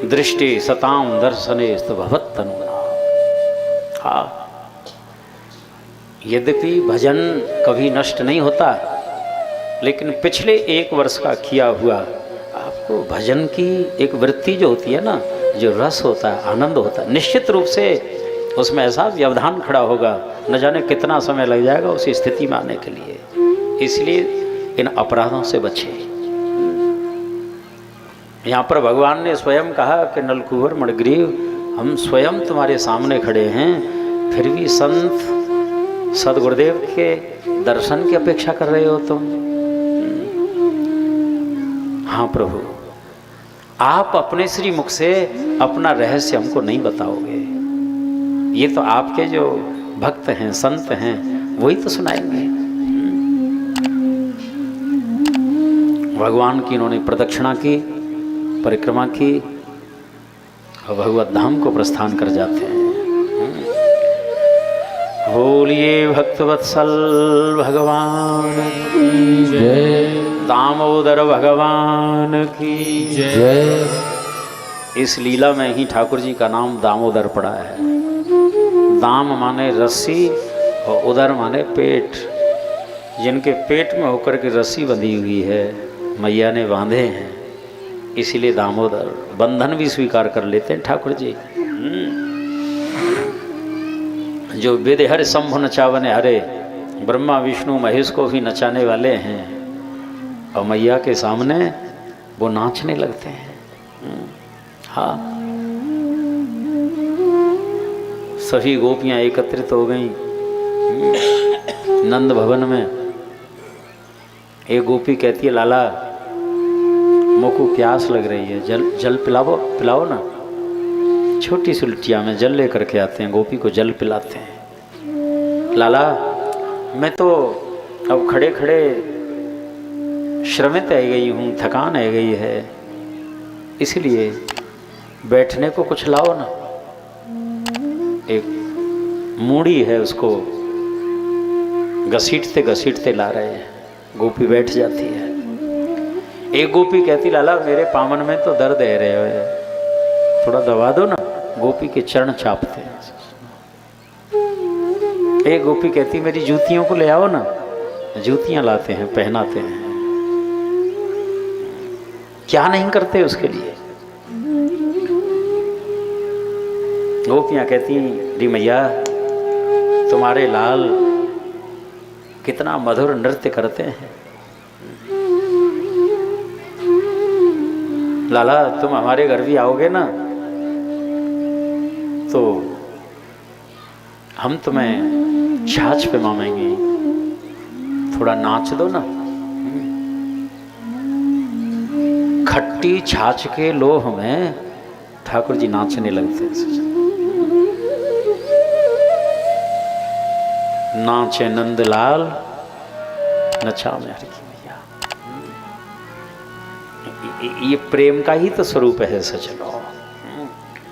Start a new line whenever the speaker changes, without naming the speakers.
दृष्टि सताम दर्शने भवत्तनुना। हाँ, यद्यपि भजन कभी नष्ट नहीं होता, लेकिन पिछले 1 वर्ष का किया हुआ आपको भजन की एक वृत्ति जो होती है ना, जो रस होता है, आनंद होता है, निश्चित रूप से उसमें ऐसा व्यवधान खड़ा होगा, न जाने कितना समय लग जाएगा उसी स्थिति में आने के लिए। इसलिए इन अपराधों से बचे। यहाँ पर भगवान ने स्वयं कहा कि नलकुबर मणिग्रीव, हम स्वयं तुम्हारे सामने खड़े हैं, फिर भी संत सदगुरुदेव के दर्शन की अपेक्षा कर रहे हो तुम। हाँ प्रभु, आप अपने श्री मुख से अपना रहस्य हमको नहीं बताओगे, ये तो आपके जो भक्त हैं, संत हैं, वही तो सुनाएंगे। भगवान की इन्होंने प्रदक्षिणा की, परिक्रमा की और भगवत धाम को प्रस्थान कर जाते हैं। बोलिए भक्तवत्सल भगवान की जय, दामोदर भगवान की जय। इस लीला में ही ठाकुर जी का नाम दामोदर पड़ा है। दाम माने रस्सी और उदर माने पेट। जिनके पेट में होकर के रस्सी बंधी हुई है, मैया ने बांधे हैं, इसीलिए दामोदर। बंधन भी स्वीकार कर लेते हैं ठाकुर जी। जो विदेहर शंभु नचावने हरे, ब्रह्मा विष्णु महेश को भी नचाने वाले हैं, और मैया के सामने वो नाचने लगते हैं। हाँ, सभी गोपियां एकत्रित हो गईं नंद भवन में। एक गोपी कहती है, लाला मोको प्यास लग रही है, जल पिलाओ ना। छोटी सी लुटिया में जल लेकर के आते हैं, गोपी को जल पिलाते हैं। लाला मैं तो अब खड़े खड़े श्रमित आ गई हूँ, थकान आ गई है, इसलिए बैठने को कुछ लाओ ना। एक मूड़ी है, उसको घसीटते घसीटते ला रहे हैं, गोपी बैठ जाती है। एक गोपी कहती, लाला मेरे पामन में तो दर्द है रहे हो, थोड़ा दबा दो ना। गोपी के चरण चापते हैं। एक गोपी कहती, मेरी जूतियों को ले आओ ना। जूतियां लाते हैं, पहनाते हैं। क्या नहीं करते उसके लिए। गोपियां कहती, री मैया तुम्हारे लाल कितना मधुर नृत्य करते हैं, लाला तुम हमारे घर भी आओगे ना तो हम तुम्हें छाछ पे मामेंगे, थोड़ा नाच दो ना। खट्टी छाछ के लोह में ठाकुर जी नाचने लगते हैं। नाचे नंदलाल नचा में हरि की मैया। ये प्रेम का ही तो स्वरूप है सजनो।